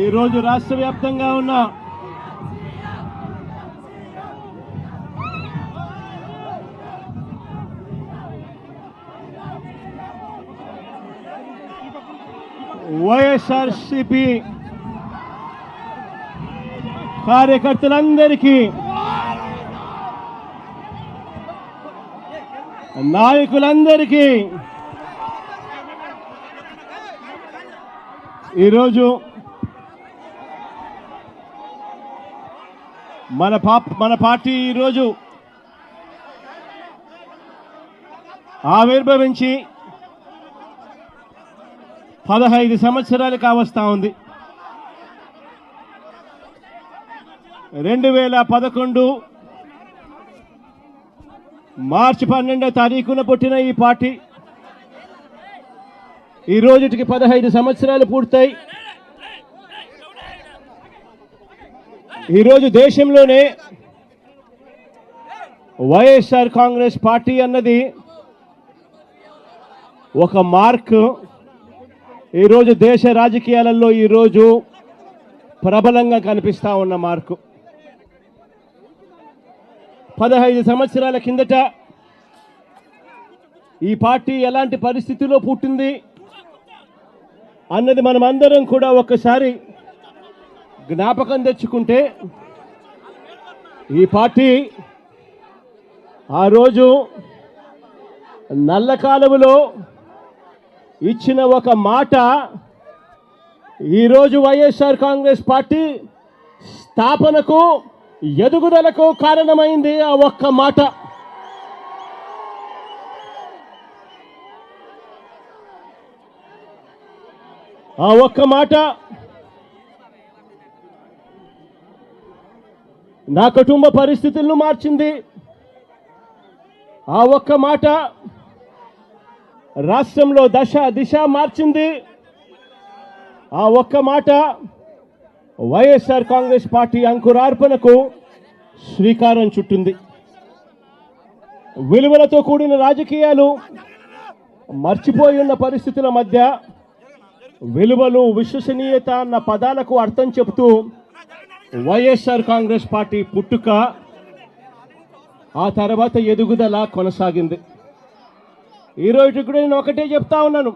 ఈరోజు రాష్ట్ర వ్యాప్తంగా ఉన్న వైఎస్ఆర్సీపీ కార్యకర్తలందరికీ, నాయకులందరికీ ఈరోజు మన పార్టీ ఈరోజు ఆవిర్భవించి 15 సంవత్సరాలు కావస్తా ఉంది. 2011 మార్చి 12వ తారీఖున పుట్టిన ఈ పార్టీ ఈ రోజుకి 15 సంవత్సరాలు పూర్తయి ఈరోజు దేశంలోనే వైఎస్ఆర్ కాంగ్రెస్ పార్టీ అన్నది ఒక మార్క్. ఈరోజు దేశ రాజకీయాలలో ఈరోజు ప్రబలంగా కనిపిస్తా ఉన్న మార్కు. 15 సంవత్సరాల కిందట ఈ పార్టీ ఎలాంటి పరిస్థితిలో పుట్టింది అన్నది మనం అందరం కూడా ఒక్కసారి జ్ఞాపకం తెచ్చుకుంటే, ఈ పార్టీ ఆ రోజు నల్ల కాలువలో ఇచ్చిన ఒక మాట ఈరోజు వైఎస్ఆర్ కాంగ్రెస్ పార్టీ స్థాపనకు, ఎదుగుదలకు కారణమైంది. ఆ ఒక్క మాట. ఆ ఒక్క మాట నా కుటుంబ పరిస్థితులను మార్చింది. ఆ ఒక్క మాట రాష్ట్రంలో దిశ మార్చింది. ఆ ఒక్క మాట వైఎస్ఆర్ కాంగ్రెస్ పార్టీ అంకురార్పణకు శ్రీకారం చుట్టింది. విలువలతో కూడిన రాజకీయాలు మర్చిపోయి ఉన్న పరిస్థితుల మధ్య విలువలు, విశ్వసనీయత అన్న పదాలకు అర్థం చెబుతూ వైఎస్ఆర్ కాంగ్రెస్ పార్టీ పుట్టుక, ఆ తర్వాత ఎదుగుదల కొనసాగింది. ఈరోజు కూడా నేను ఒకటే చెప్తా ఉన్నాను.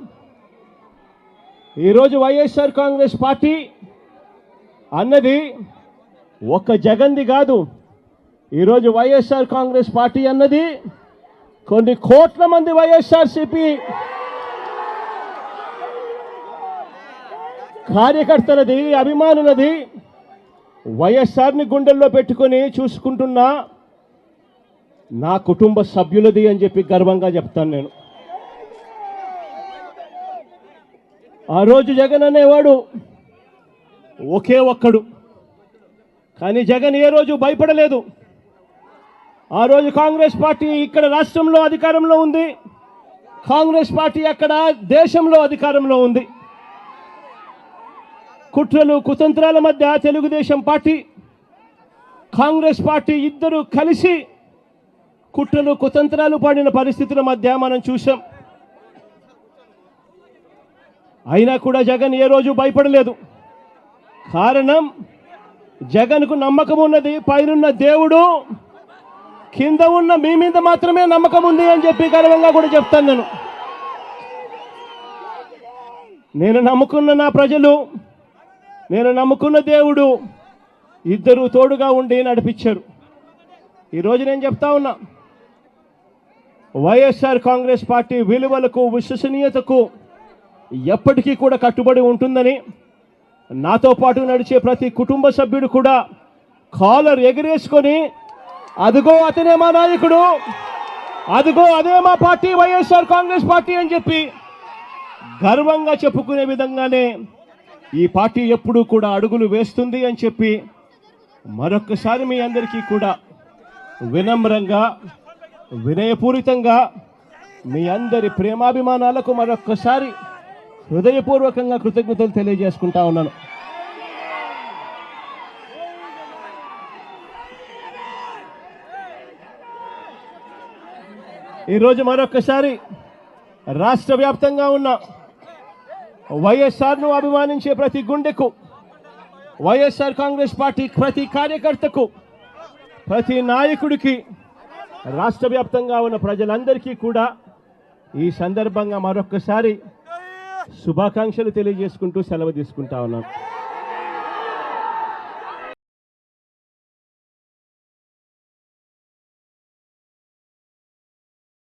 ఈరోజు వైఎస్ఆర్ కాంగ్రెస్ పార్టీ అన్నది ఒక్క జగన్ది కాదు. ఈరోజు వైఎస్ఆర్ కాంగ్రెస్ పార్టీ అన్నది కొన్ని కోట్ల మంది వైఎస్ఆర్సీపీ కార్యకర్తలది, అభిమానులది. వైఎస్ఆర్ని గుండెల్లో పెట్టుకొని చూసుకుంటున్న నా కుటుంబ సభ్యులది అని చెప్పి గర్వంగా చెప్తాను నేను. ఆ రోజు జగన్ అనేవాడు ఒకే ఒక్కడు, కానీ జగన్ ఏ రోజు భయపడలేదు. ఆ రోజు కాంగ్రెస్ పార్టీ ఇక్కడ రాష్ట్రంలో అధికారంలో ఉంది, కాంగ్రెస్ పార్టీ అక్కడ దేశంలో అధికారంలో ఉంది. కుట్రలు, కుతంత్రాల మధ్య తెలుగుదేశం పార్టీ, కాంగ్రెస్ పార్టీ ఇద్దరు కలిసి కుట్రలు, కుతంత్రాలు పడిన పరిస్థితుల మధ్య మనం చూసాం. అయినా కూడా జగన్ ఏ రోజు భయపడలేదు. కారణం, జగన్కు నమ్మకం ఉన్నది. పైనున్న దేవుడు, కింద ఉన్న మీ మీద మాత్రమే నమ్మకం ఉంది అని చెప్పి గర్వంగా కూడా చెప్తాను నేను నమ్ముకున్న నా ప్రజలు, నేను నమ్ముకున్న దేవుడు ఇద్దరు తోడుగా ఉండి నడిపించారు. ఈరోజు నేను చెప్తా ఉన్నా, వైఎస్ఆర్ కాంగ్రెస్ పార్టీ విలువలకు, విశ్వసనీయతకు ఎప్పటికీ కూడా కట్టుబడి ఉంటుందని నాతో పాటు నడిచే ప్రతి కుటుంబ సభ్యుడు కూడా కాలర్ ఎగిరేసుకొని, అదిగో అతనే మా నాయకుడు, అదిగో అదే మా పార్టీ వైఎస్ఆర్ కాంగ్రెస్ పార్టీ అని చెప్పి గర్వంగా చెప్పుకునే విధంగానే ఈ పార్టీ ఎప్పుడూ కూడా అడుగులు వేస్తుంది అని చెప్పి మరొక్కసారి మీ అందరికీ కూడా వినమ్రంగా, వినయపూరితంగా మీ అందరి ప్రేమాభిమానాలకు మరొక్కసారి హృదయపూర్వకంగా కృతజ్ఞతలు తెలియజేసుకుంటా ఉన్నాను. ఈరోజు మరొక్కసారి రాష్ట్ర వ్యాప్తంగా ఉన్న వైఎస్ఆర్ను అభిమానించే ప్రతి గుండెకు వైఎస్ఆర్ కాంగ్రెస్ పార్టీ ప్రతి కార్యకర్తకు, ప్రతి నాయకుడికి, రాష్ట్ర వ్యాప్తంగా ఉన్న ప్రజలందరికీ కూడా ఈ సందర్భంగా మరొక్కసారి శుభాకాంక్షలు తెలియజేసుకుంటూ సెలవు తీసుకుంటా ఉన్నాను.